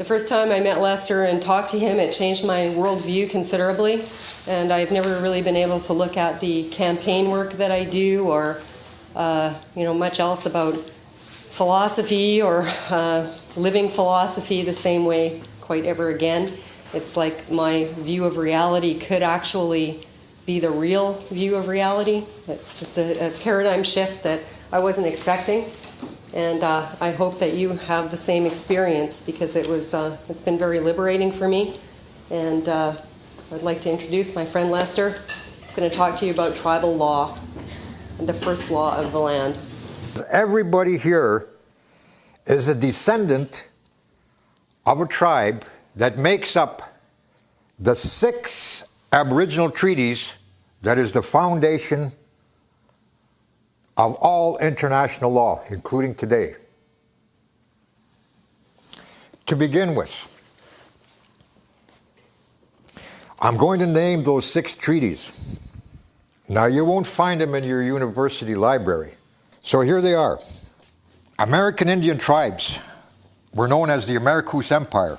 The first time I met Lester and talked to him, it changed my worldview considerably, and I've never really been able to look at the campaign work that I do or much else about philosophy or living philosophy the same way quite ever again. It's like my view of reality could actually be the real view of reality. It's just a paradigm shift that I wasn't expecting. And I hope that you have the same experience, because it's been very liberating for me. And I'd like to introduce my friend Lester. He's going to talk to you about tribal law and the first law of the land. Everybody here is a descendant of a tribe that makes up the 6 Aboriginal treaties that is the foundation of all international law, including today. To begin with, I'm going to name those 6 treaties. Now, you won't find them in your university library. So here they are. American Indian tribes were known as the Americus Empire.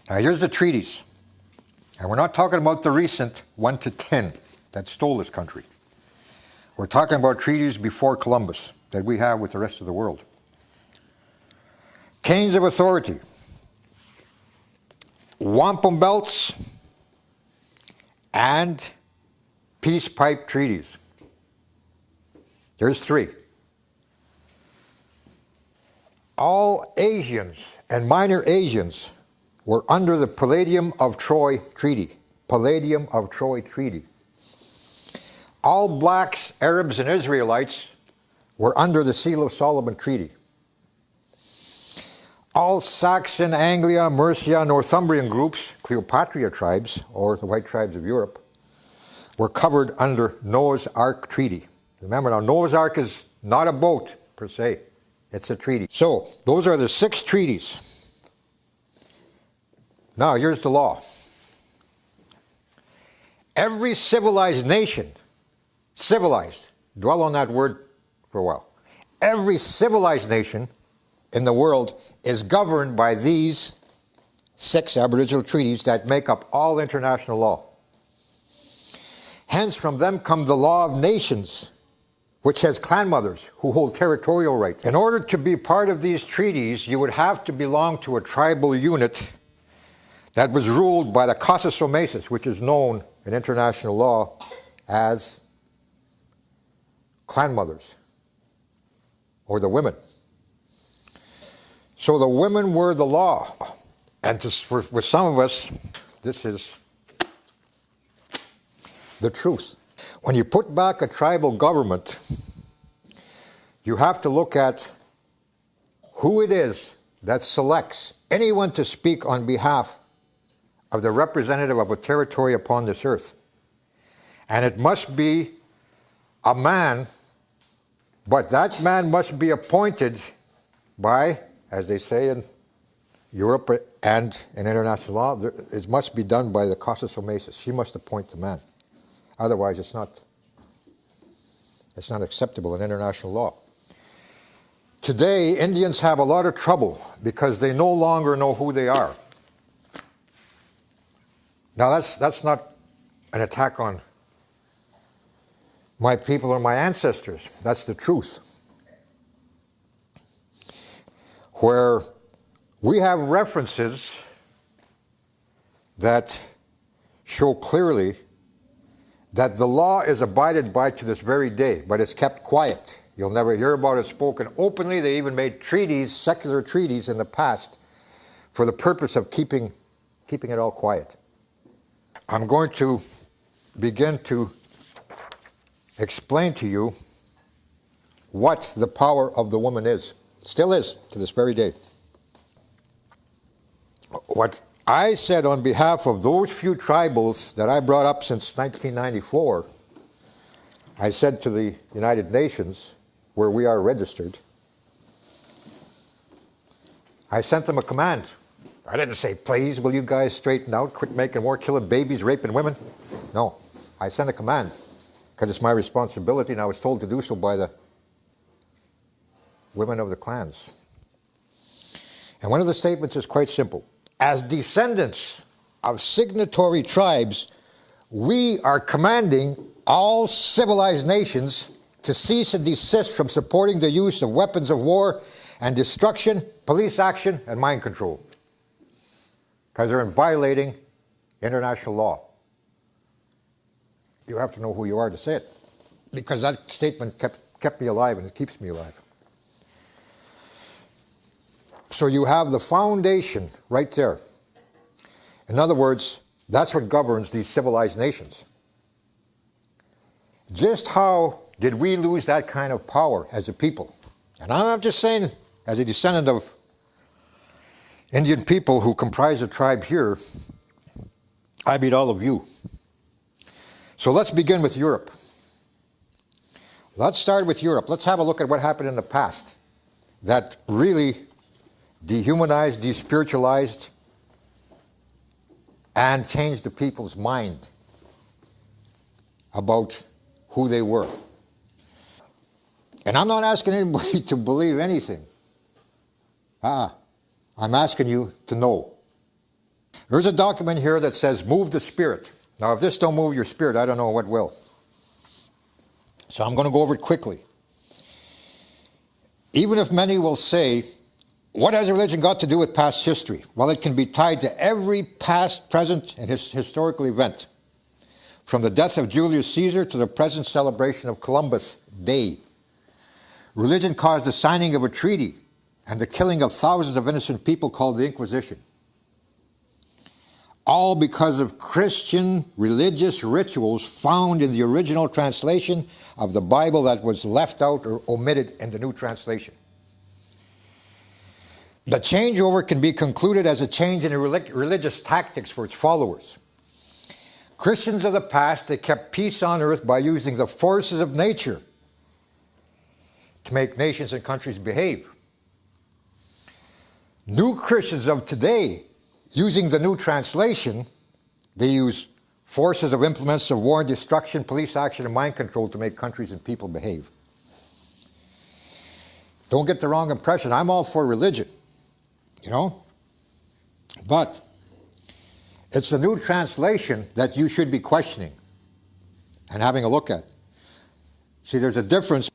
Now, here's the treaties. And we're not talking about the recent 1 to 10 that stole this country. We're talking about treaties before Columbus that we have with the rest of the world. Canes of Authority, Wampum Belts, and Peace Pipe Treaties. There's 3. All Asians and minor Asians were under the Palladium of Troy Treaty. Palladium of Troy Treaty. All blacks, Arabs, and Israelites were under the Seal of Solomon Treaty. All Saxon, Anglia, Mercia, Northumbrian groups, Cleopatra tribes, or the white tribes of Europe, were covered under Noah's Ark Treaty. Remember now, Noah's Ark is not a boat per se, it's a treaty. So, those are the 6 treaties. Now, here's the law. Every civilized nation, civilized, dwell on that word for a while. Every civilized nation in the world is governed by these 6 Aboriginal treaties that make up all international law. Hence, from them come the law of nations, which has clan mothers who hold territorial rights. In order to be part of these treaties, you would have to belong to a tribal unit that was ruled by the custums, which is known in international law as clan mothers, or the women. So the women were the law. And with some of us, this is the truth. When you put back a tribal government, you have to look at who it is that selects anyone to speak on behalf of the representative of a territory upon this earth. And it must be a man, but that man must be appointed by, as they say in Europe and in international law, it must be done by the custums. She must appoint the man. Otherwise, it's not acceptable in international law. Today, Indians have a lot of trouble because they no longer know who they are. Now, that's not an attack on my people or my ancestors. That's the truth. Where we have references that show clearly that the law is abided by to this very day, but it's kept quiet. You'll never hear about it spoken openly. They even made treaties, secular treaties in the past, for the purpose of keeping it all quiet. I'm going to begin to explain to you what the power of the woman is. Still is to this very day. What I said on behalf of those few tribals that I brought up since 1994, I said to the United Nations, where we are registered, I sent them a command. I didn't say, please, will you guys straighten out, quit making war, killing babies, raping women? No, I sent a command because it's my responsibility, and I was told to do so by the women of the clans. And one of the statements is quite simple. As descendants of signatory tribes, we are commanding all civilized nations to cease and desist from supporting the use of weapons of war and destruction, police action, and mind control. Because they're violating international law. You have to know who you are to say it. Because that statement kept me alive, and it keeps me alive. So you have the foundation right there. In other words, that's what governs these civilized nations. Just how did we lose that kind of power as a people? And I'm not just saying, as a descendant of Indian people who comprise a tribe here, I beat all of you. So let's begin with Europe. Let's start with Europe. Let's have a look at what happened in the past that really dehumanized, despiritualized, and changed the people's mind about who they were. And I'm not asking anybody to believe anything. I'm asking you to know. There's a document here that says, move the spirit. Now, if this don't move your spirit, I don't know what will. So I'm going to go over it quickly. Even if many will say, what has religion got to do with past history? Well, it can be tied to every past, present, and historical event. From the death of Julius Caesar to the present celebration of Columbus Day. Religion caused the signing of a treaty and the killing of thousands of innocent people called the Inquisition. All because of Christian religious rituals found in the original translation of the Bible that was left out or omitted in the new translation. The changeover can be concluded as a change in religious tactics for its followers. Christians of the past, they kept peace on earth by using the forces of nature to make nations and countries behave. New Christians of today, using the new translation, they use forces of implements of war and destruction, police action, and mind control to make countries and people behave. Don't get the wrong impression. I'm all for religion, you know? But it's the new translation that you should be questioning and having a look at. See, there's a difference,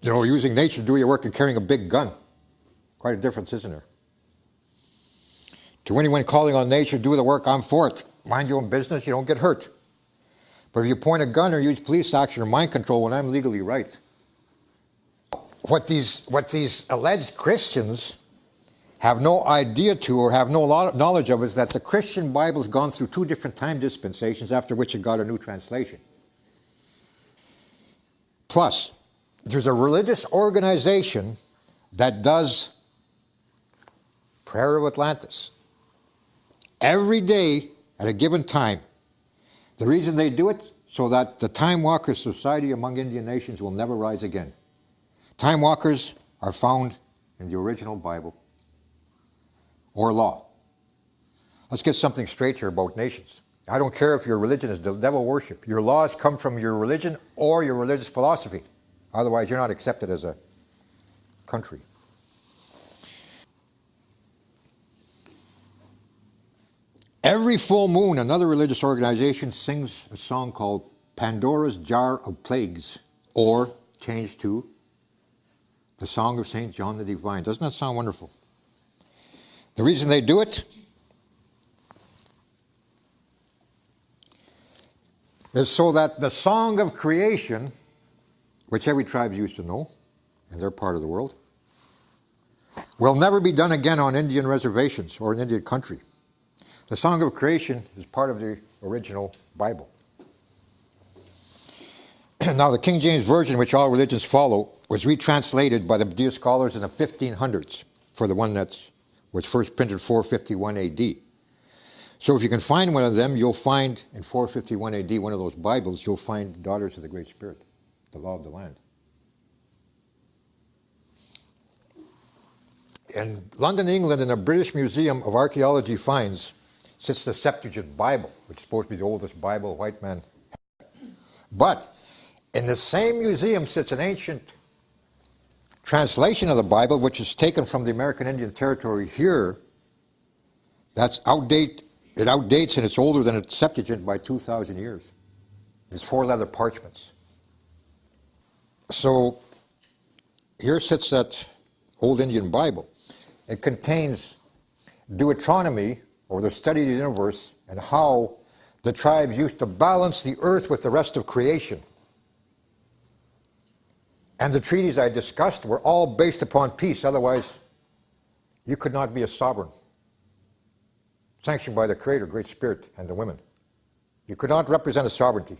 you know, using nature to do your work and carrying a big gun. Quite a difference, isn't there? To anyone calling on nature, do the work, I'm for it. Mind your own business, you don't get hurt. But if you point a gun or use police action or mind control when I'm legally right. What these alleged Christians have no idea to or have no knowledge of is that the Christian Bible has gone through 2 different time dispensations after which it got a new translation. Plus, there's a religious organization that does Prayer of Atlantis every day at a given time. The reason they do it, so that the Time Walker Society among Indian nations will never rise again. Time Walkers are found in the original Bible or law. Let's get something straight here about nations. I don't care if your religion is devil worship. Your laws come from your religion or your religious philosophy. Otherwise, you're not accepted as a country. Every full moon, another religious organization sings a song called Pandora's Jar of Plagues, or changed to the Song of St. John the Divine. Doesn't that sound wonderful? The reason they do it is so that the song of creation, which every tribe used to know, in their part of the world, will never be done again on Indian reservations or in Indian country. The Song of Creation is part of the original Bible. Now, the King James Version, which all religions follow, was retranslated by the Buddhist scholars in the 1500s for the one that was first printed 451 AD. So if you can find one of them, you'll find in 451 AD, one of those Bibles, you'll find Daughters of the Great Spirit, the law of the land. In London, England, in a British Museum of Archaeology finds, sits the Septuagint Bible, which is supposed to be the oldest Bible a white man had. But in the same museum sits an ancient translation of the Bible, which is taken from the American Indian Territory here, it outdates and it's older than its Septuagint by 2,000 years. It's 4 leather parchments. So here sits that old Indian Bible. It contains Deuteronomy, or the study of the universe, and how the tribes used to balance the earth with the rest of creation. And the treaties I discussed were all based upon peace, otherwise you could not be a sovereign. Sanctioned by the Creator, Great Spirit, and the women. You could not represent a sovereignty.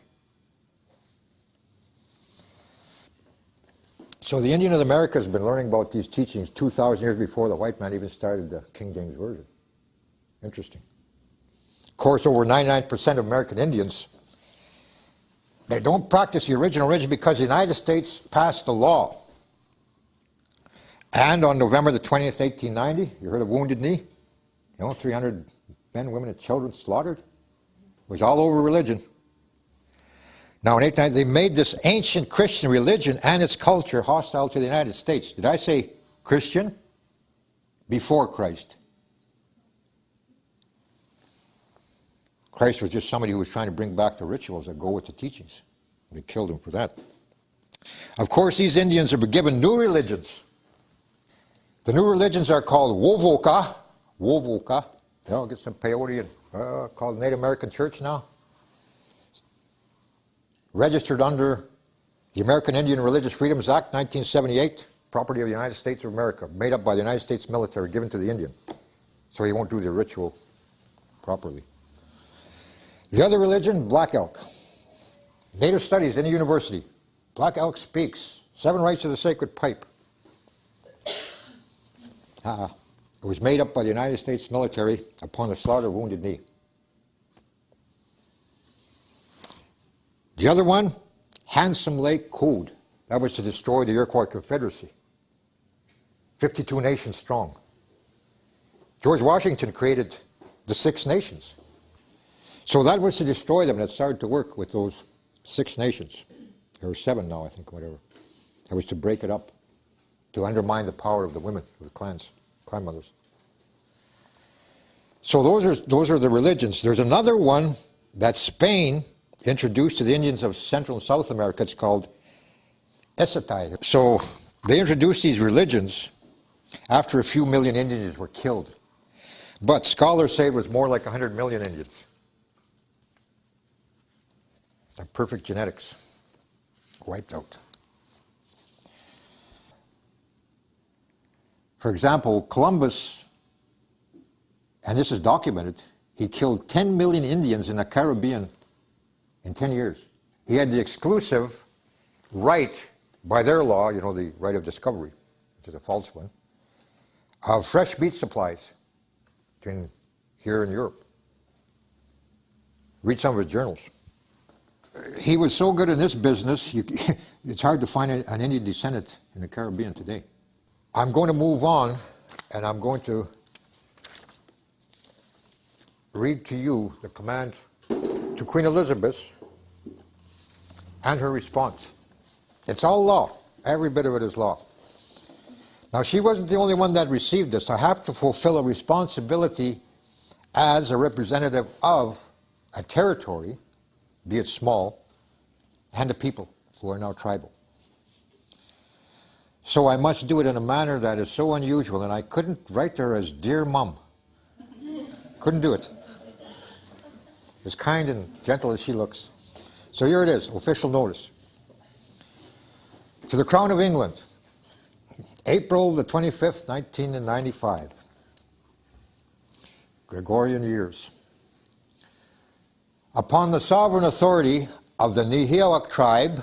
So the Indian of America has been learning about these teachings 2,000 years before the white man even started the King James Version. Interesting. Of course, over 99% of American Indians, they don't practice the original religion because the United States passed a law. And on November the 20th, 1890, you heard of Wounded Knee? 300 men, women, and children slaughtered. It was all over religion. Now in 1890, they made this ancient Christian religion and its culture hostile to the United States. Did I say Christian? Before Christ. Christ was just somebody who was trying to bring back the rituals that go with the teachings. They killed him for that. Of course, these Indians are given new religions. The new religions are called Wovoka. Wovoka. I'll get some peyote and called Native American Church now. Registered under the American Indian Religious Freedoms Act, 1978, property of the United States of America, made up by the United States military, given to the Indian, so he won't do the ritual properly. The other religion, Black Elk. Native Studies in a university. Black Elk speaks. 7 rights of the sacred pipe. It was made up by the United States military upon the slaughter of Wounded Knee. The other one, Handsome Lake Code. That was to destroy the Iroquois Confederacy. 52 nations strong. George Washington created the 6 nations. So that was to destroy them, and it started to work with those 6 nations. There are 7 now, I think, whatever. That was to break it up, to undermine the power of the women, of the clans, clan mothers. So those are the religions. There's another one that Spain introduced to the Indians of Central and South America. It's called Esatai. So they introduced these religions after a few million Indians were killed. But scholars say it was more like 100 million Indians. And perfect genetics wiped out. For example, Columbus, and this is documented, he killed 10 million Indians in the Caribbean in 10 years. He had the exclusive right, by their law, the right of discovery, which is a false one, of fresh meat supplies between here and Europe. Read some of his journals. He was so good in this business, it's hard to find an Indian descendant in the Caribbean today. I'm going to move on, and I'm going to read to you the command to Queen Elizabeth and her response. It's all law. Every bit of it is law. Now, she wasn't the only one that received this. I have to fulfill a responsibility as a representative of a territory, be it small, and a people who are now tribal. So I must do it in a manner that is so unusual, and I couldn't write to her as Dear Mum. Couldn't do it. As kind and gentle as she looks. So here it is, official notice. To the Crown of England, April the 25th, 1995. Gregorian years. Upon the sovereign authority of the Nihilak tribe,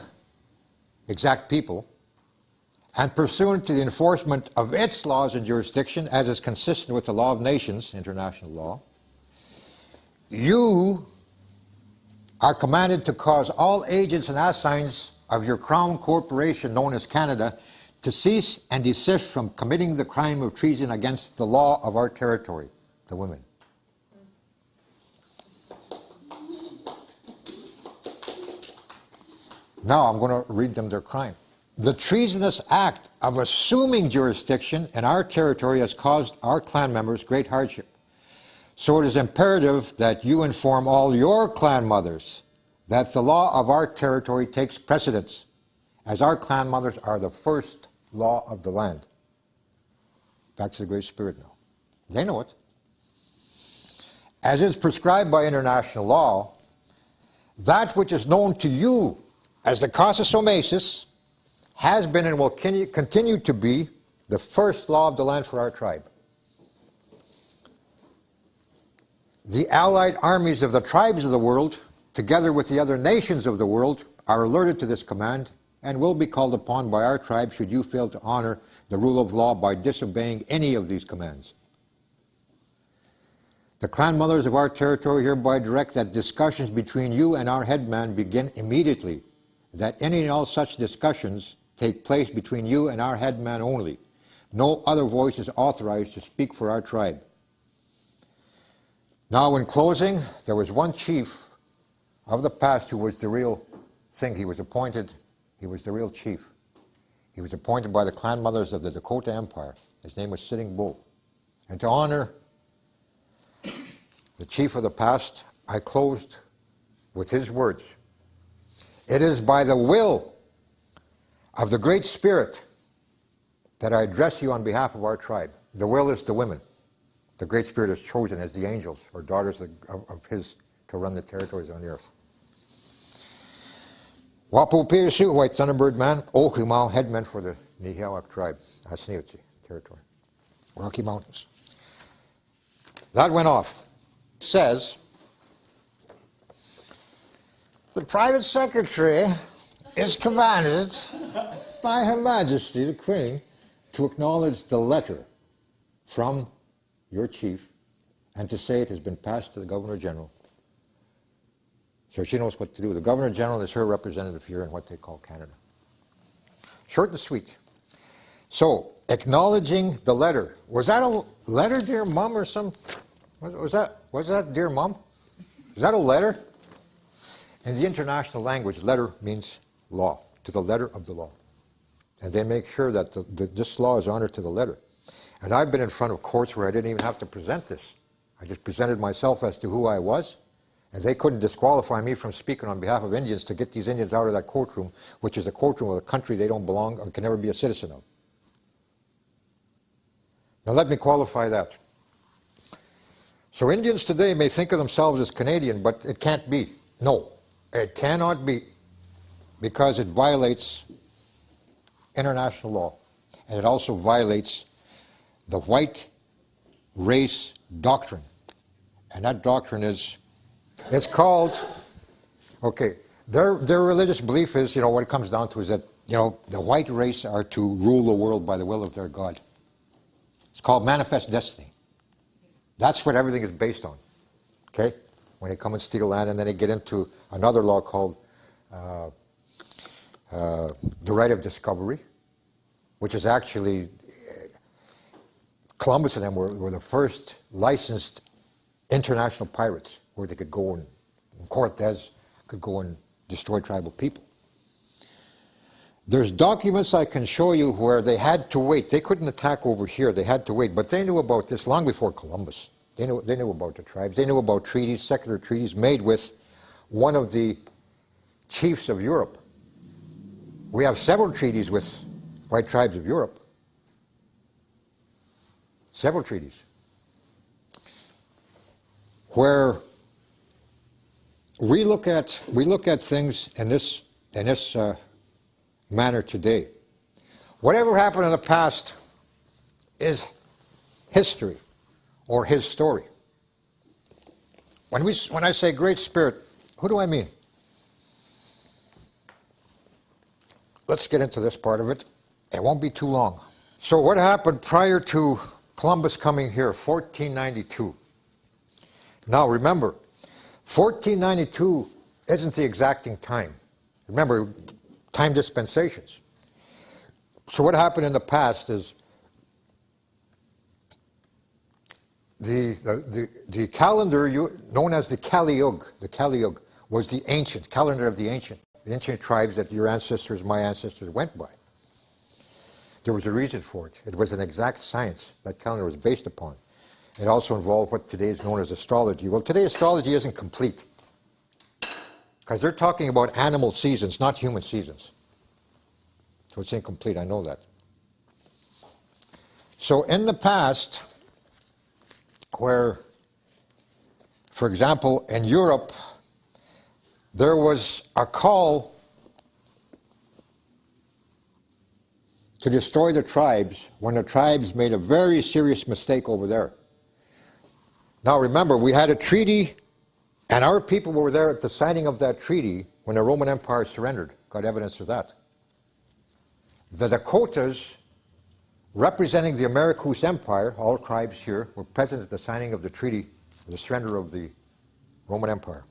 exact people, and pursuant to the enforcement of its laws and jurisdiction, as is consistent with the law of nations, international law, you are commanded to cause all agents and assigns of your Crown Corporation, known as Canada, to cease and desist from committing the crime of treason against the law of our territory, the women. Now I'm going to read them their crime. The treasonous act of assuming jurisdiction in our territory has caused our clan members great hardship. So it is imperative that you inform all your clan mothers that the law of our territory takes precedence, as our clan mothers are the first law of the land. Back to the Great Spirit now. They know it. As is prescribed by international law, that which is known to you as the casus omesis has been and will continue to be the first law of the land for our tribe. The allied armies of the tribes of the world, together with the other nations of the world, are alerted to this command and will be called upon by our tribe should you fail to honor the rule of law by disobeying any of these commands. The clan mothers of our territory hereby direct that discussions between you and our headman begin immediately, that any and all such discussions take place between you and our headman only. No other voice is authorized to speak for our tribe. Now, in closing, there was one chief of the past who was the real thing. He was appointed, he was the real chief. He was appointed by the clan mothers of the Dakota Empire. His name was Sitting Bull. And to honor the chief of the past, I closed with his words. It is by the will of the Great Spirit that I address you on behalf of our tribe. The will is the women. The Great Spirit has chosen as the angels or daughters of his to run the territories on the earth. Wapo Pirisu, White Thunderbird Man, Okimau, headman for the Nihiawak tribe, Asniuchi territory, Rocky Mountains. That went off. It says, the private secretary is commanded by Her Majesty the Queen to acknowledge the letter from your chief and to say it has been passed to the Governor General. So she knows what to do. The Governor General is her representative here in what they call Canada. Short and sweet. So, acknowledging the letter. Was that a letter, dear Mom, or some? Was that dear Mom? Is that a letter? In the international language, letter means law, to the letter of the law. And they make sure that this law is honored to the letter. And I've been in front of courts where I didn't even have to present this. I just presented myself as to who I was, and they couldn't disqualify me from speaking on behalf of Indians to get these Indians out of that courtroom, which is the courtroom of a country they don't belong or can never be a citizen of. Now let me qualify that. So Indians today may think of themselves as Canadian, but it can't be. No, it cannot be, because it violates international law, and it also violates the white race doctrine. And that doctrine is, it's called, okay, their religious belief is, what it comes down to is that, the white race are to rule the world by the will of their God. It's called manifest destiny. That's what everything is based on, okay? When they come and steal land, and then they get into another law called the right of discovery, which is actually, Columbus and them were the first licensed international pirates, where they could go and Cortez could go and destroy tribal people. There's documents I can show you where they had to wait. They couldn't attack over here. They had to wait. But they knew about this long before Columbus. They knew about the tribes. They knew about treaties, secular treaties made with one of the chiefs of Europe. We have several treaties with white tribes of Europe. Several treaties. Where we look at things in this manner today. Whatever happened in the past is history, or his story. When I say Great Spirit, who do I mean? Let's get into this part of it. It won't be too long. So what happened prior to Columbus coming here, 1492? Now remember, 1492 isn't the exacting time. Remember, time dispensations. So what happened in the past is the calendar known as the Kaliug was the ancient calendar of the ancient tribes that your ancestors, my ancestors went by. there was a reason for it. It was an exact science that calendar was based upon. It also involved what today is known as astrology. Well, today astrology isn't complete because they're talking about animal seasons, not human seasons. So it's incomplete, I know that. So in the past, where, for example, in Europe, there was a call to destroy the tribes when the tribes made a very serious mistake over there. Now remember, we had a treaty, and our people were there at the signing of that treaty when the Roman Empire surrendered. Got evidence of that. The Dakotas, representing the Americus Empire, all tribes here, were present at the signing of the treaty, the surrender of the Roman Empire.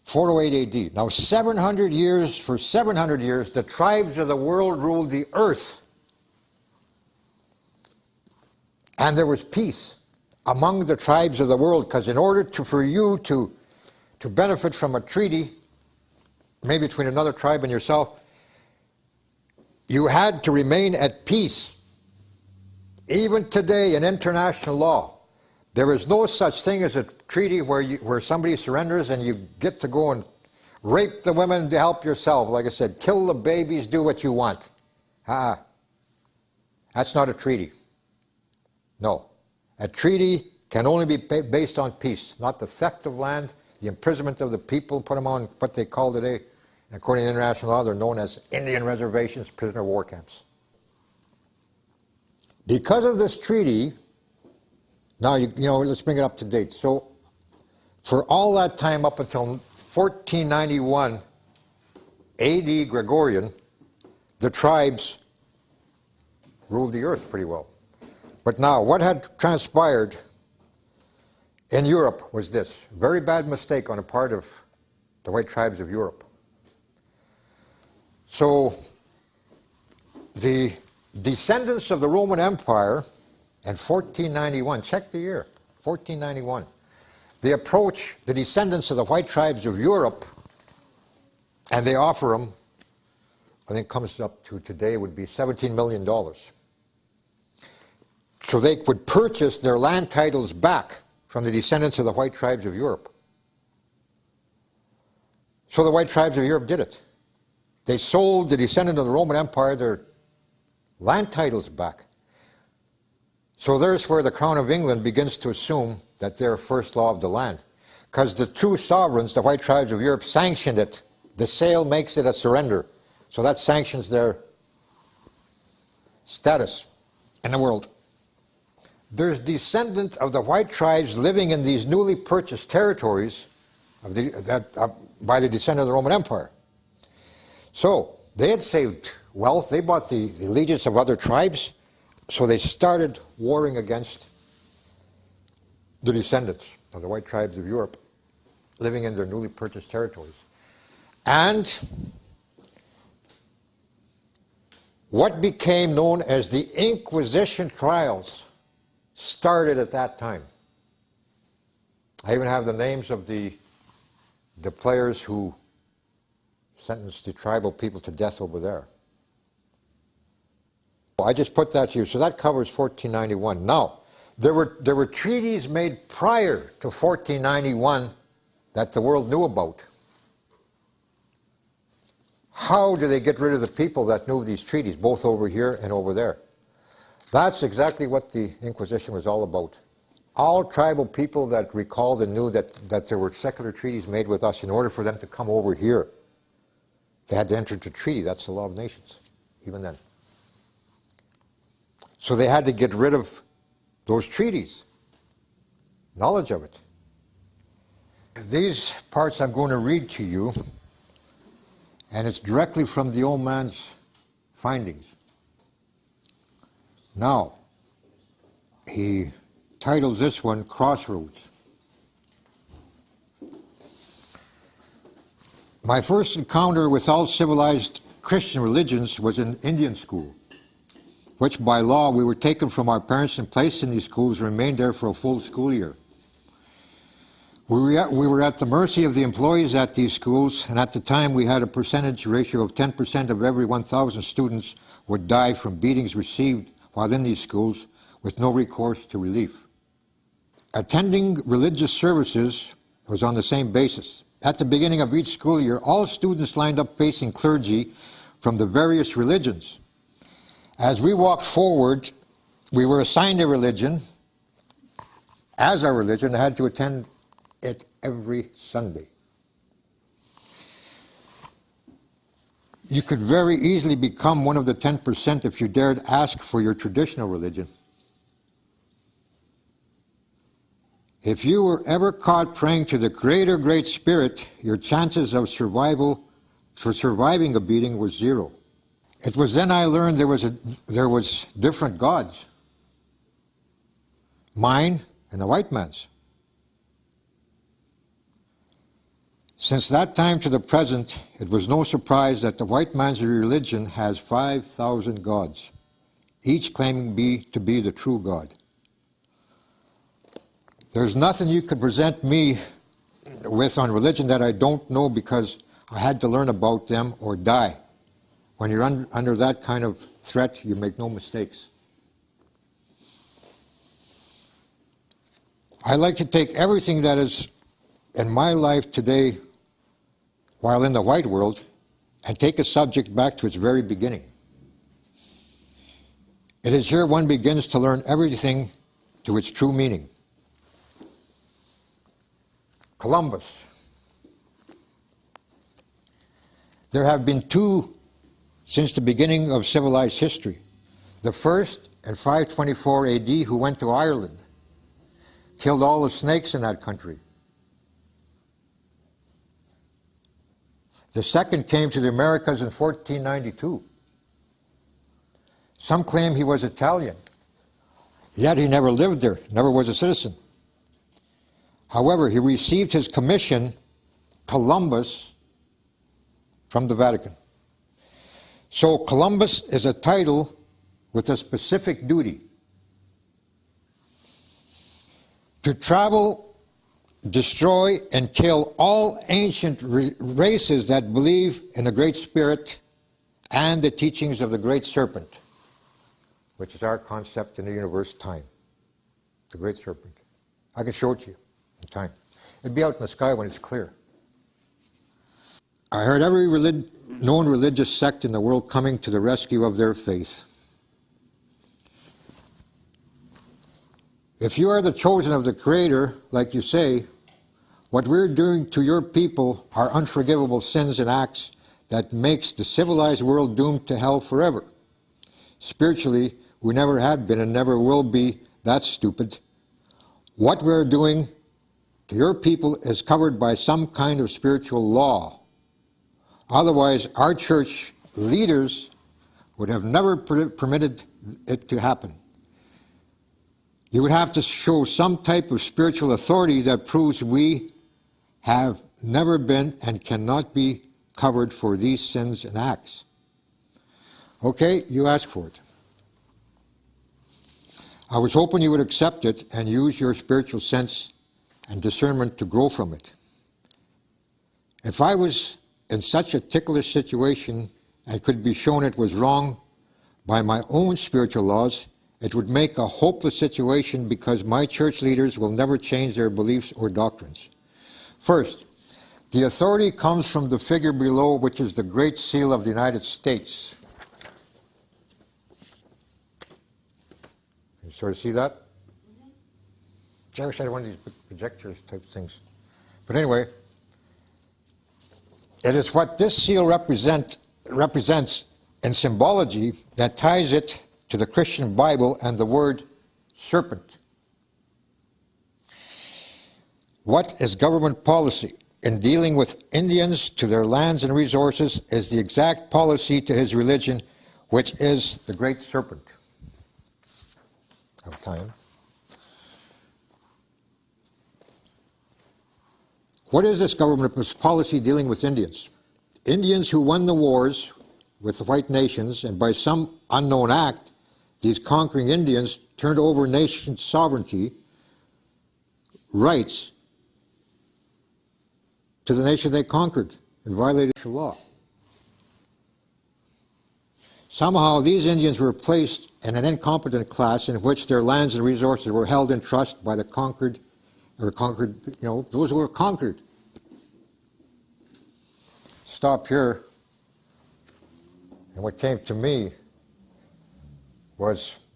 408 AD. Now 700 years, for 700 years, the tribes of the world ruled the earth. And there was peace among the tribes of the world, because in order for you to benefit from a treaty, maybe between another tribe and yourself, you had to remain at peace. Even today in international law, there is no such thing as a treaty where somebody surrenders and you get to go and rape the women to help yourself. Like I said, kill the babies, do what you want. That's not a treaty. No. A treaty can only be based on peace, not the theft of land, the imprisonment of the people, put them on what they call today, and according to international law, they're known as Indian reservations, prisoner of war camps. Because of this treaty, now, you know, let's bring it up to date. So, for all that time up until 1491 AD Gregorian, the tribes ruled the earth pretty well. But now, what had transpired in Europe was this. Very bad mistake on the part of the white tribes of Europe. So, the descendants of the Roman Empire in 1491, check the year, 1491, they approach the descendants of the white tribes of Europe and they offer them, I think comes up to today would be $17 million. So they would purchase their land titles back from the descendants of the white tribes of Europe. So the white tribes of Europe did it. They sold the descendant of the Roman Empire their land titles back. So there's where the Crown of England begins to assume that they're first law of the land. Because the true sovereigns, the white tribes of Europe, sanctioned it. The sale makes it a surrender. So that sanctions their status in the world. There's descendants of the white tribes living in these newly purchased territories by the descendant of the Roman Empire. So they had saved wealth. They bought the allegiance of other tribes. So they started warring against the descendants of the white tribes of Europe living in their newly purchased territories. And what became known as the Inquisition trials started at that time. I even have the names of the players who sentenced the tribal people to death over there. I just put that to you. So that covers 1491. Now, there were treaties made prior to 1491 that the world knew about. How do they get rid of the people that knew these treaties, both over here and over there? That's exactly what the Inquisition was all about. All tribal people that recalled and knew that there were secular treaties made with us, in order for them to come over here, they had to enter into treaty. That's the law of nations, even then. So they had to get rid of those treaties, knowledge of it. These parts I'm going to read to you, and it's directly from the old man's findings. Now, he titles this one, Crossroads. My first encounter with all civilized Christian religions was in Indian school, which by law we were taken from our parents and placed in these schools and remained there for a full school year. We were at the mercy of the employees at these schools, and at the time we had a percentage ratio of 10% of every 1,000 students would die from beatings received while in these schools with no recourse to relief. Attending religious services was on the same basis. At the beginning of each school year, all students lined up facing clergy from the various religions. As we walked forward, we were assigned a religion as our religion and had to attend it every Sunday. You could very easily become one of the 10% if you dared ask for your traditional religion. If you were ever caught praying to the Creator Great Spirit, your chances of surviving a beating was zero. It was then I learned there was different gods. Mine and the white man's. Since that time to the present, it was no surprise that the white man's religion has 5,000 gods, each claiming to be the true God. There's nothing you could present me with on religion that I don't know, because I had to learn about them or die. When you're under that kind of threat, you make no mistakes. I like to take everything that is in my life today while in the white world and take a subject back to its very beginning. It is here one begins to learn everything to its true meaning. Columbus. There have been two since the beginning of civilized history. The first in 524 AD, who went to Ireland, killed all the snakes in that country. The second came to the Americas in 1492. Some claim he was Italian, yet he never lived there, never was a citizen. However, he received his commission, Columbus, from the Vatican. So Columbus is a title with a specific duty: to travel, destroy, and kill all ancient races that believe in the Great Spirit and the teachings of the Great Serpent, which is our concept in the universe, time. The Great Serpent. I can show it to you in time. It'd be out in the sky when it's clear. I heard every known religious sect in the world coming to the rescue of their faith. If you are the chosen of the Creator, like you say, what we're doing to your people are unforgivable sins and acts that makes the civilized world doomed to hell forever. Spiritually, we never have been and never will be that stupid. What we're doing to your people is covered by some kind of spiritual law. Otherwise, our church leaders would have never permitted it to happen. You would have to show some type of spiritual authority that proves we have never been and cannot be covered for these sins and acts. Okay, you asked for it. I was hoping you would accept it and use your spiritual sense and discernment to grow from it. If I was in such a ticklish situation and could be shown it was wrong by my own spiritual laws, it would make a hopeless situation, because my church leaders will never change their beliefs or doctrines. First, the authority comes from the figure below, which is the Great Seal of the United States. You sort of see that? I wish I had one of these big projectors type things. But anyway, it is what this seal represents in symbology that ties it to the Christian Bible and the word serpent. What is government policy? In dealing with Indians to their lands and resources is the exact policy to his religion, which is the Great Serpent of time. What is this government policy dealing with Indians? Indians who won the wars with the white nations, and by some unknown act, these conquering Indians turned over nation sovereignty, rights, to the nation they conquered and violated the law. Somehow these Indians were placed in an incompetent class in which their lands and resources were held in trust by the conquered, those who were conquered. Stop here. And what came to me was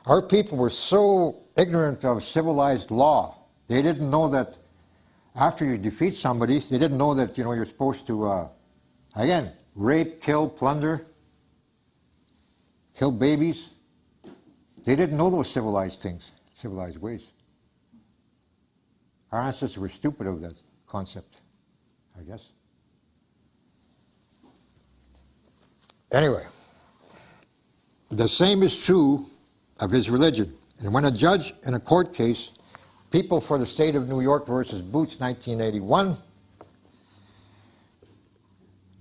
our people were so ignorant of civilized law. They didn't know that after you defeat somebody, they didn't know that you're supposed to, again, rape, kill, plunder, kill babies. They didn't know those civilized things, civilized ways. Our ancestors were stupid of that concept, I guess. Anyway, the same is true of his religion. And when a judge in a court case, People for the State of New York versus Boots, 1981,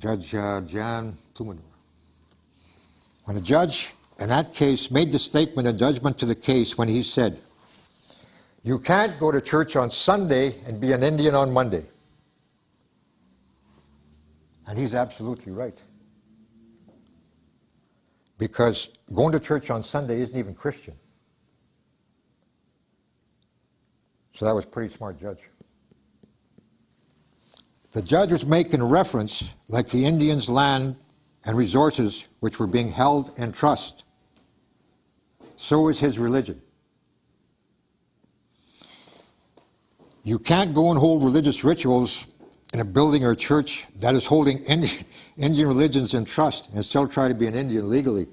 Judge John Plumidor. When a judge in that case made the statement of judgment to the case when he said, "You can't go to church on Sunday and be an Indian on Monday." And he's absolutely right. Because going to church on Sunday isn't even Christian. So that was a pretty smart judge. The judge was making reference like the Indians' land and resources which were being held in trust. So is his religion. You can't go and hold religious rituals in a building or church that is holding Indian religions in trust and still try to be an Indian legally.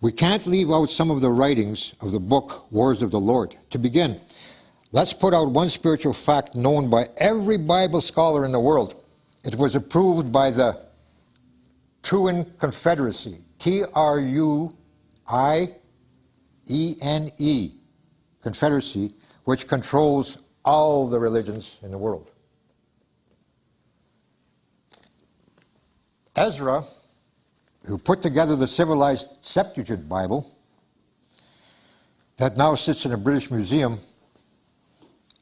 We can't leave out some of the writings of the book, Wars of the Lord. To begin, let's put out one spiritual fact known by every Bible scholar in the world. It was approved by the Truine Confederacy, Truine Confederacy, which controls all the religions in the world. Ezra, who put together the civilized Septuagint Bible that now sits in a British museum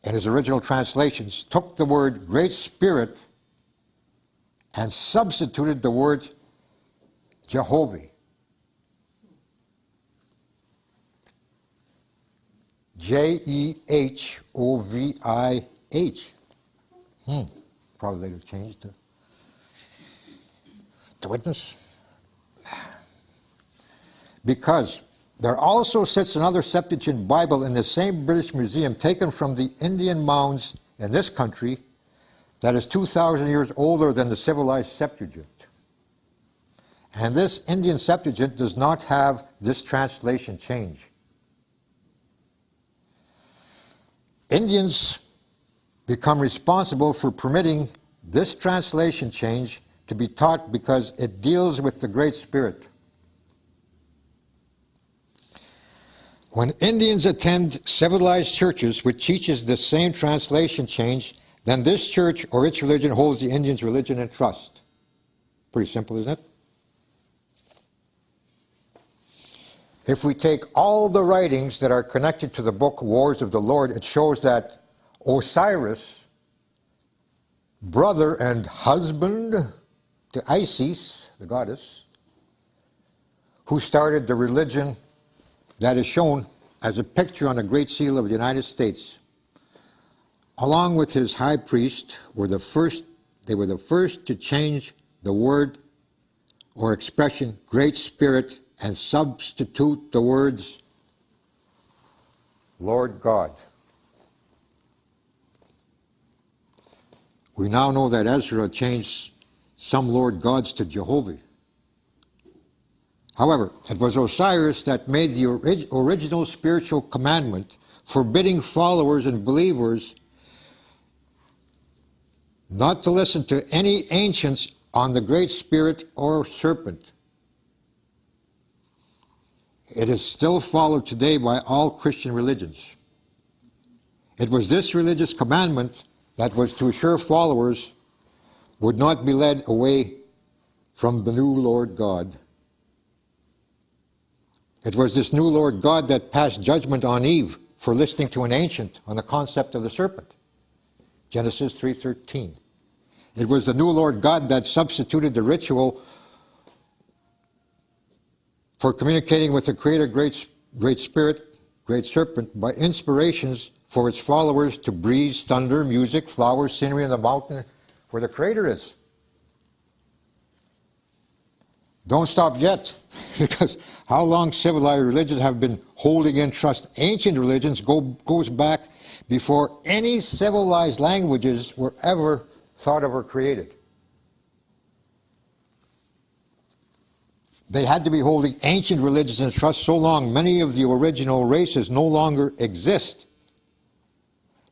in his original translations, took the word Great Spirit and substituted the word Jehovah. Jehovih. Probably later changed to witness. Because there also sits another Septuagint Bible in the same British Museum taken from the Indian mounds in this country that is 2,000 years older than the civilized Septuagint. And this Indian Septuagint does not have this translation change. Indians become responsible for permitting this translation change to be taught because it deals with the Great Spirit. When Indians attend civilized churches which teaches the same translation change, then this church or its religion holds the Indians' religion in trust. Pretty simple, isn't it? If we take all the writings that are connected to the book Wars of the Lord, it shows that Osiris, brother and husband to Isis, the goddess, who started the religion that is shown as a picture on the Great Seal of the United States, along with his high priest, were the first to change the word or expression Great Spirit and substitute the words Lord God. We now know that Ezra changed some Lord gods to Jehovah. However, it was Osiris that made the original spiritual commandment forbidding followers and believers not to listen to any ancients on the Great Spirit or serpent. It is still followed today by all Christian religions. It was this religious commandment that was to assure followers would not be led away from the new Lord God. It was this new Lord God that passed judgment on Eve for listening to an ancient on the concept of the serpent. Genesis 3:13. It was the new Lord God that substituted the ritual for communicating with the Creator, Great Spirit, Great Serpent, by inspirations for its followers to breeze, thunder, music, flowers, scenery on the mountain where the Creator is. Don't stop yet, because how long civilized religions have been holding in trust ancient religions goes back before any civilized languages were ever thought of or created. They had to be holding ancient religions in trust so long, many of the original races no longer exist.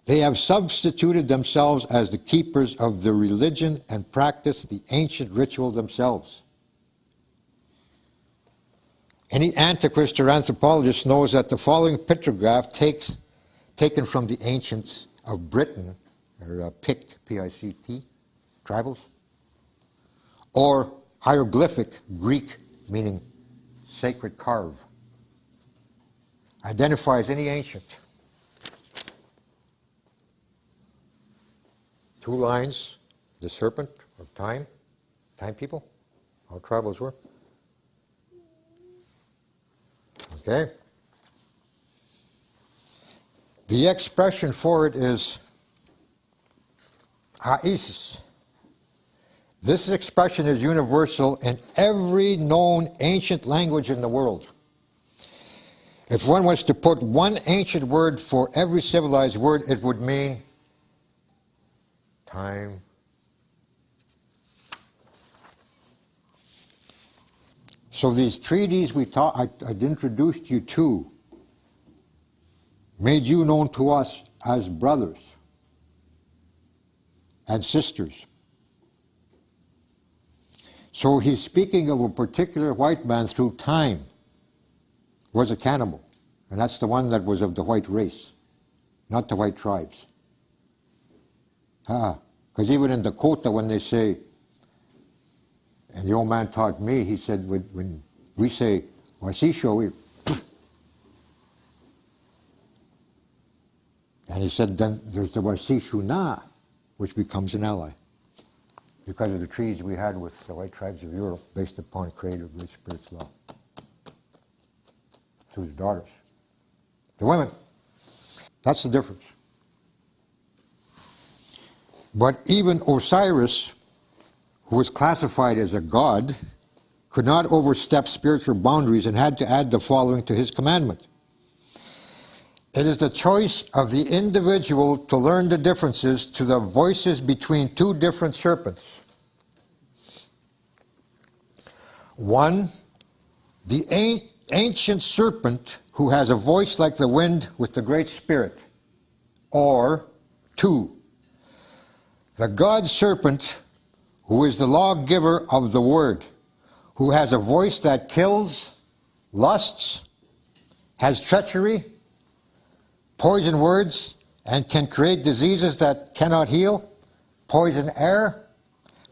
They have substituted themselves as the keepers of the religion and practice the ancient ritual themselves. Any antiquist or anthropologist knows that the following pictograph taken from the ancients of Britain, or Pict, P-I-C-T, tribals, or hieroglyphic, Greek, meaning sacred carve, identifies any ancient. Two lines, the serpent of time people, how tribals were. Okay? The expression for it is ha'is. This expression is universal in every known ancient language in the world. If one was to put one ancient word for every civilized word, it would mean time. So these treaties I'd introduced you to made you known to us as brothers and sisters. So he's speaking of a particular white man through time was a cannibal. And that's the one that was of the white race, not the white tribes. Because even in Dakota, when they say, and the old man taught me, he said, when we say, Wasisho, and he said, then there's the Wasishuna, which becomes an ally, because of the treaties we had with the white tribes of Europe based upon Creator Great Spirit's law. To his daughters. The women. That's the difference. But even Osiris, who was classified as a god, could not overstep spiritual boundaries and had to add the following to his commandment. It is the choice of the individual to learn the differences to the voices between two different serpents. One, the ancient serpent who has a voice like the wind with the Great Spirit. Or, two, the God serpent who is the lawgiver of the word, who has a voice that kills, lusts, has treachery, poison words, and can create diseases that cannot heal, poison air,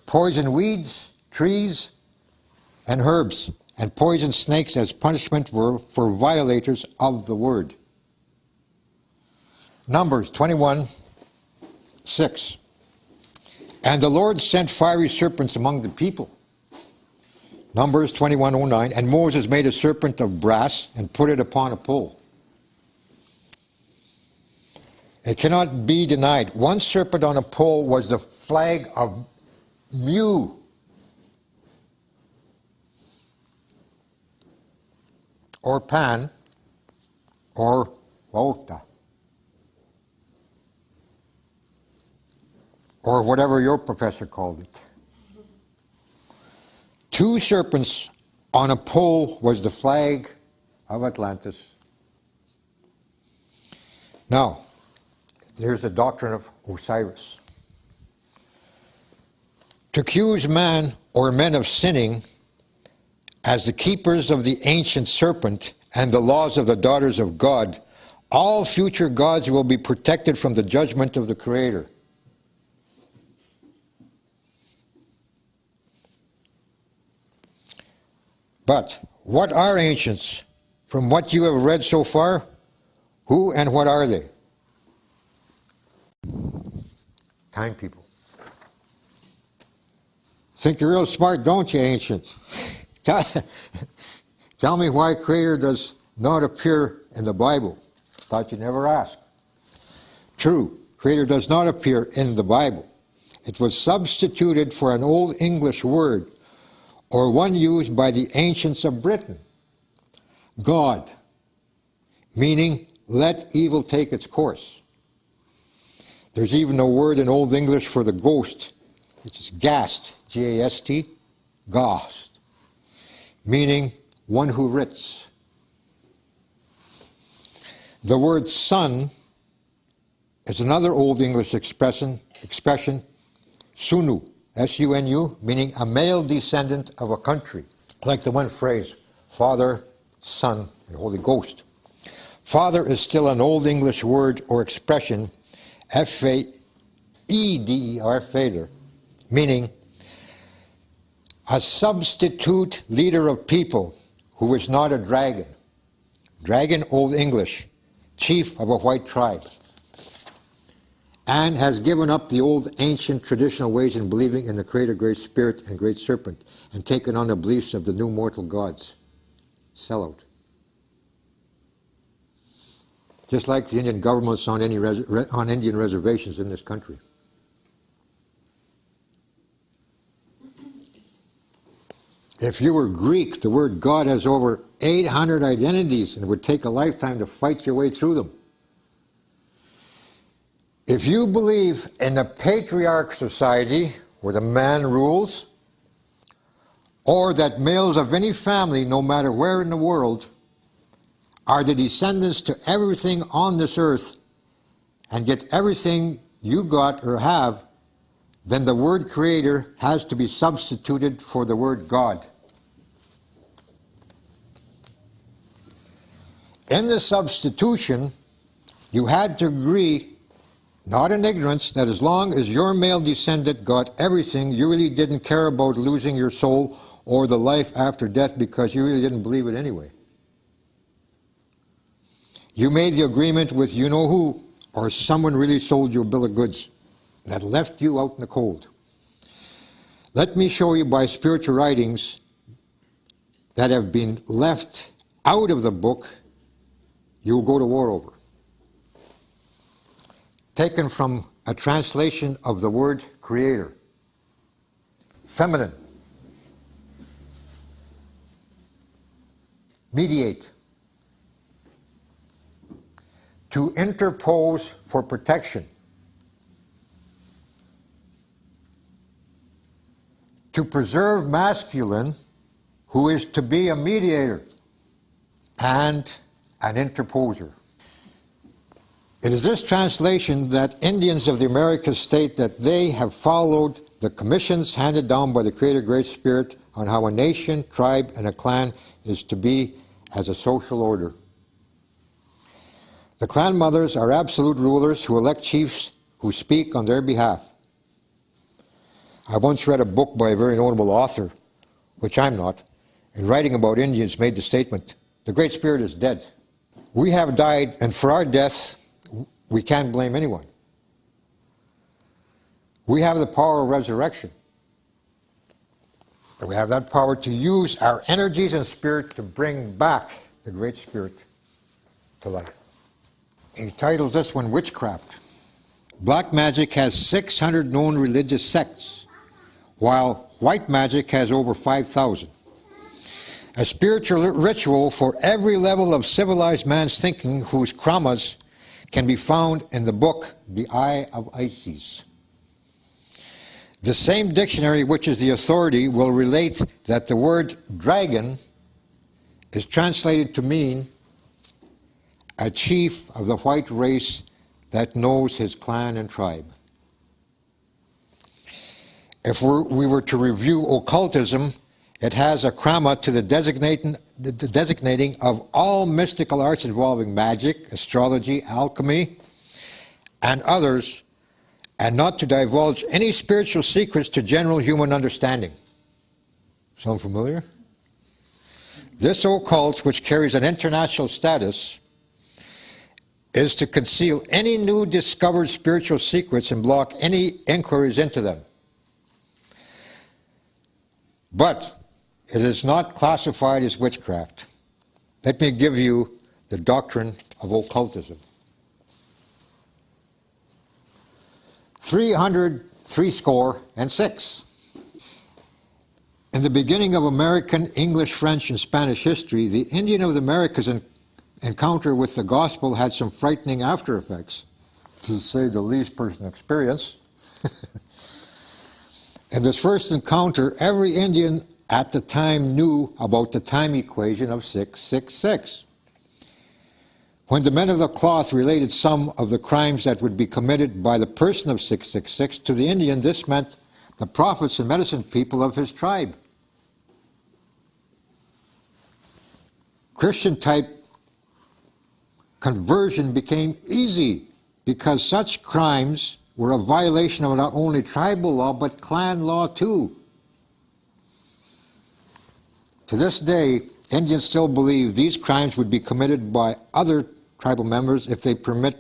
poison weeds, trees, and herbs, and poison snakes as punishment for violators of the word. Numbers 21:6. And the Lord sent fiery serpents among the people. Numbers 21:09. And Moses made a serpent of brass and put it upon a pole. It cannot be denied. One serpent on a pole was the flag of Mu. Or Pan, or Wauta, or whatever your professor called it. Two serpents on a pole was the flag of Atlantis. Now, there's the doctrine of Osiris. To accuse man or men of sinning as the keepers of the ancient serpent and the laws of the daughters of God, all future gods will be protected from the judgment of the Creator. But what are ancients? From what you have read so far, Who and what are they? Time people. Think you're real smart, don't you, ancients? Tell me why Creator does not appear in the Bible. Thought you'd never ask. True, Creator does not appear in the Bible. It was substituted for an Old English word, or one used by the ancients of Britain. God, meaning let evil take its course. There's even a word in Old English for the ghost, which is ghast, G-A-S-T, ghost, meaning one who writs. The word son is another Old English expression, sunu, S-U-N-U, meaning a male descendant of a country, like the one phrase, Father, Son, and Holy Ghost. Father is still an Old English word or expression, F-A-E-D-E-R, Vader, meaning a substitute leader of people who is not a dragon. Dragon, Old English, chief of a white tribe, and has given up the old ancient traditional ways in believing in the Creator, Great Spirit, and Great Serpent, and taken on the beliefs of the new mortal gods. Sellout. Just like the Indian governments on Indian reservations in this country. If you were Greek, the word God has over 800 identities, and it would take a lifetime to fight your way through them. If you believe in a patriarch society where the man rules, or that males of any family, no matter where in the world, are the descendants to everything on this earth and get everything you got or have, then the word Creator has to be substituted for the word God. In the substitution, you had to agree, not in ignorance, that as long as your male descendant got everything, you really didn't care about losing your soul or the life after death because you really didn't believe it anyway. You made the agreement with you-know-who, or someone really sold you a bill of goods that left you out in the cold. Let me show you by spiritual writings that have been left out of the book you will go to war over. Taken from a translation of the word Creator. Feminine. Mediate. To interpose for protection. To preserve masculine, who is to be a mediator and an interposer. It is this translation that Indians of the Americas state that they have followed the commissions handed down by the Creator Great Spirit on how a nation, tribe, and a clan is to be as a social order. The clan mothers are absolute rulers who elect chiefs who speak on their behalf. I once read a book by a very notable author, which I'm not, and writing about Indians made the statement, the Great Spirit is dead. We have died, and for our death, we can't blame anyone. We have the power of resurrection. And we have that power to use our energies and spirit to bring back the Great Spirit to life. He titles this one Witchcraft. Black magic has 600 known religious sects, while white magic has over 5,000. A spiritual ritual for every level of civilized man's thinking whose kramas can be found in the book The Eye of Isis. The same dictionary, which is the authority, will relate that the word dragon is translated to mean a chief of the white race that knows his clan and tribe. If we were to review occultism, it has a krama to the designating of all mystical arts involving magic, astrology, alchemy, and others, and not to divulge any spiritual secrets to general human understanding. Sound familiar? This occult, which carries an international status, is to conceal any new discovered spiritual secrets and block any inquiries into them. But it is not classified as witchcraft. Let me give you the doctrine of occultism. 306. In the beginning of American, English, French, and Spanish history, the Indian of the Americas encounter with the gospel had some frightening after effects, to say the least, personal experience. In this first encounter, every Indian at the time knew about the time equation of 666. When the men of the cloth related some of the crimes that would be committed by the person of 666 to the Indian, this meant the prophets and medicine people of his tribe. Christian type conversion became easy because such crimes were a violation of not only tribal law but clan law too. To this day, Indians still believe these crimes would be committed by other tribal members if they permit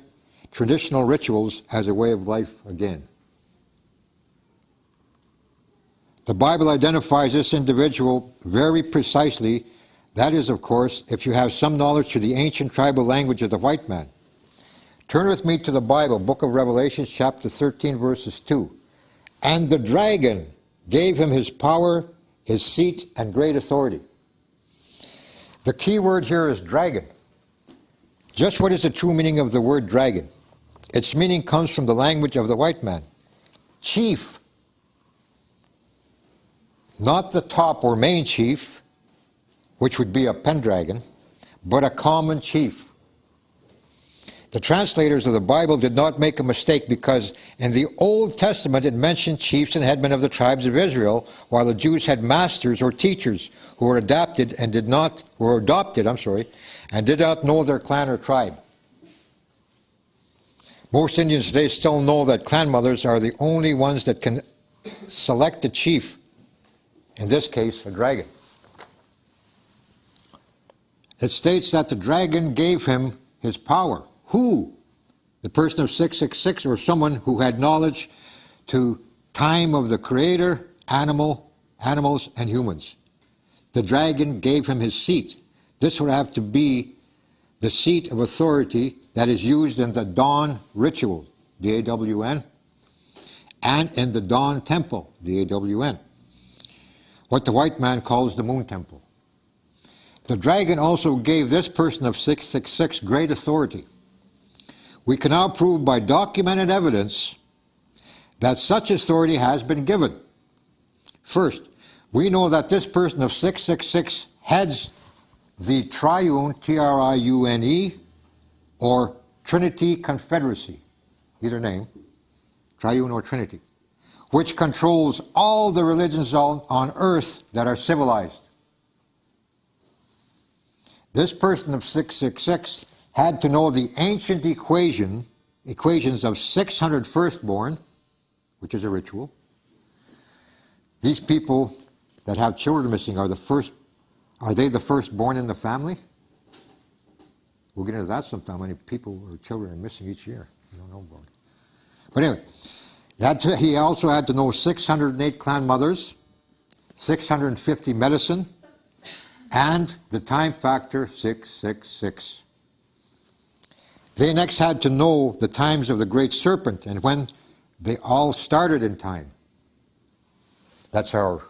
traditional rituals as a way of life again. The Bible identifies this individual very precisely. That is, of course, if you have some knowledge to the ancient tribal language of the white man. Turn with me to the Bible, book of Revelation, chapter 13, verses 2. And the dragon gave him his power, his seat, and great authority. The key word here is dragon. Just what is the true meaning of the word dragon? Its meaning comes from the language of the white man. Chief. Not the top or main chief, which would be a pendragon, but a common chief. The translators of the Bible did not make a mistake because in the Old Testament it mentioned chiefs and headmen of the tribes of Israel, while the Jews had masters or teachers who were adopted and did not know their clan or tribe. Most Indians today still know that clan mothers are the only ones that can select a chief, in this case a dragon. It states that the dragon gave him his power. Who? The person of 666, or someone who had knowledge to time of the Creator, animals, and humans. The dragon gave him his seat. This would have to be the seat of authority that is used in the dawn ritual, D-A-W-N, and in the dawn temple, D-A-W-N, what the white man calls the moon temple. The dragon also gave this person of 666 great authority. We can now prove by documented evidence that such authority has been given. First, we know that this person of 666 heads the triune, T-R-I-U-N-E, or Trinity Confederacy, either name, triune or Trinity, which controls all the religions on earth that are civilized. This person of 666 had to know the ancient equations of 600 firstborn, which is a ritual. These people that have children missing are they the firstborn in the family? We'll get into that sometime, how many people or children are missing each year. You don't know about it. But anyway, he also had to know 608 clan mothers, 650 medicine, and the time factor 666. They next had to know the times of the great serpent and when they all started in time. That's our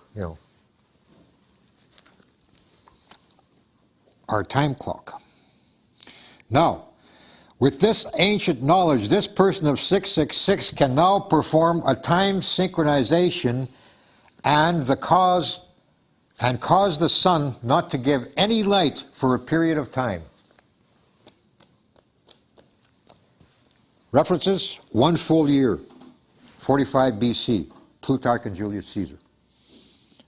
time clock. Now, with this ancient knowledge, this person of 666 can now perform a time synchronization and cause the sun not to give any light for a period of time. References: 1 full year, 45 BC, Plutarch and Julius Caesar.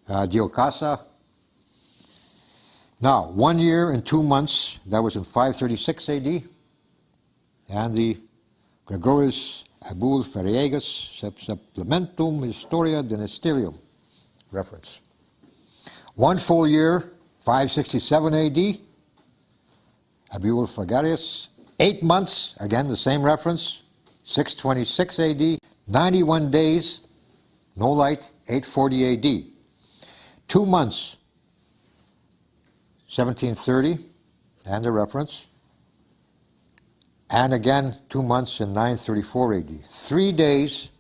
Diocasa. Now, 1 year and 2 months, that was in 536 AD, and the Gregorius Abul Ferriegas Supplementum Historia Dynasterium, reference. 1 full year, 567 AD, Abul Ferriegas 8 months, again the same reference, 626 AD, 91 days, no light, 840 AD. 2 months, 1730, and the reference. And again, 2 months in 934 AD. 3 days,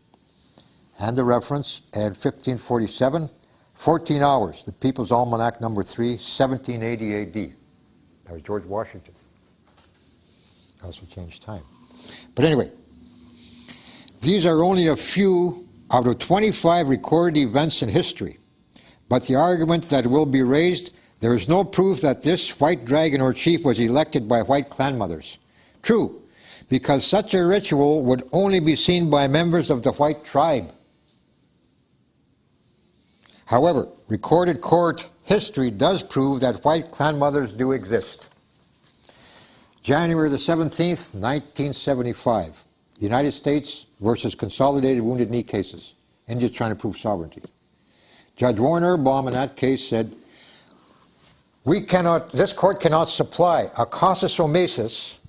and the reference, and 1547. 14 hours, the People's Almanac number 3, 1780 AD. That was George Washington. Also changed time. But anyway, these are only a few out of 25 recorded events in history. But the argument that will be raised, there is no proof that this white dragon or chief was elected by white clan mothers. True, because such a ritual would only be seen by members of the white tribe. However, recorded court history does prove that white clan mothers do exist. January the 17th, 1975. United States versus Consolidated Wounded Knee cases. India's trying to prove sovereignty. Judge Warner Baum in that case said, this court cannot supply a casus omesis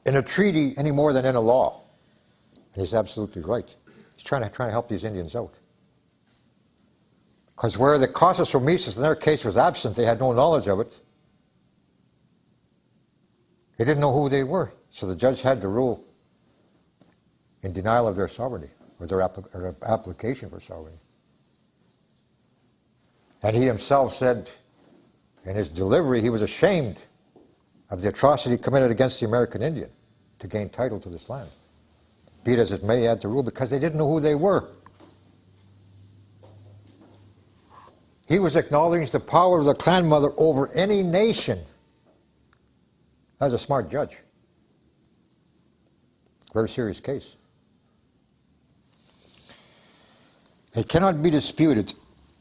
in a treaty any more than in a law. And he's absolutely right. He's trying to help these Indians out. Because where the casus omesis in their case was absent, they had no knowledge of it. They didn't know who they were. So the judge had to rule in denial of their sovereignty, or their application for sovereignty. And he himself said in his delivery he was ashamed of the atrocity committed against the American Indian to gain title to this land. Be it as it may, he had to rule because they didn't know who they were. He was acknowledging the power of the clan mother over any nation. That was a smart judge. Very serious case. It cannot be disputed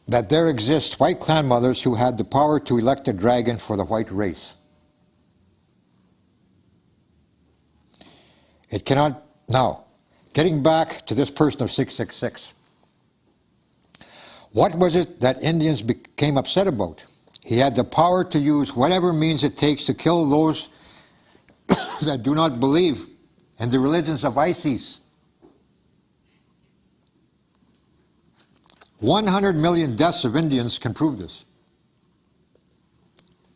that there exist white clan mothers who had the power to elect a dragon for the white race. It cannot... Now, getting back to this person of 666. What was it that Indians became upset about? He had the power to use whatever means it takes to kill those that do not believe in the religions of Isis. 100 million deaths of Indians can prove this.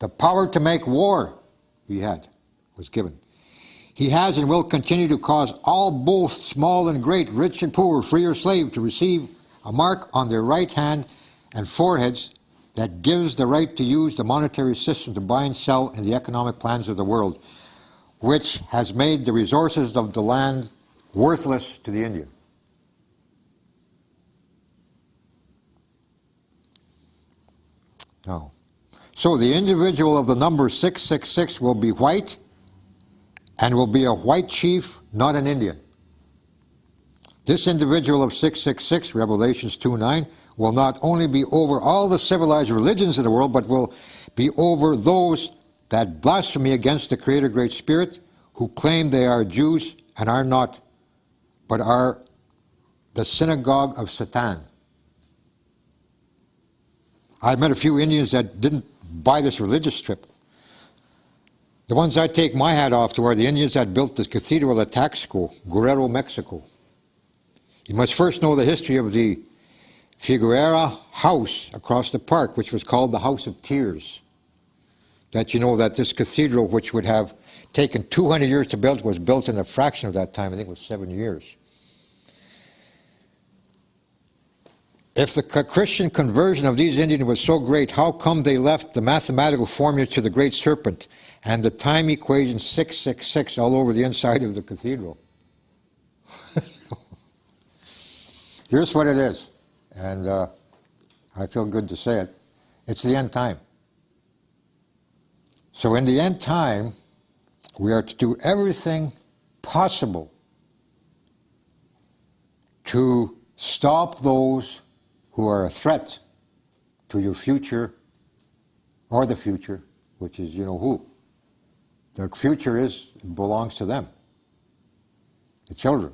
The power to make war he had was given. He has and will continue to cause all, both small and great, rich and poor, free or slave, to receive a mark on their right hand and foreheads that gives the right to use the monetary system to buy and sell in the economic plans of the world, which has made the resources of the land worthless to the Indian. No. So the individual of the number 666 will be white and will be a white chief, not an Indian. This individual of 666, Revelations 2:9, will not only be over all the civilized religions of the world, but will be over those that blaspheme against the Creator Great Spirit, who claim they are Jews and are not, but are the synagogue of Satan. I've met a few Indians that didn't buy this religious trip. The ones I take my hat off to are the Indians that built this cathedral at Taxco, Guerrero, Mexico. You must first know the history of the Figueroa house across the park, which was called the House of Tears. That you know that this cathedral, which would have taken 200 years to build, was built in a fraction of that time. I think it was 7 years. If the Christian conversion of these Indians was so great, how come they left the mathematical formula to the great serpent and the time equation 666 all over the inside of the cathedral? Here's what it is, and I feel good to say it. It's the end time. So in the end time, we are to do everything possible to stop those who are a threat to your future, or the future, which is you know who. The future belongs to them, the children.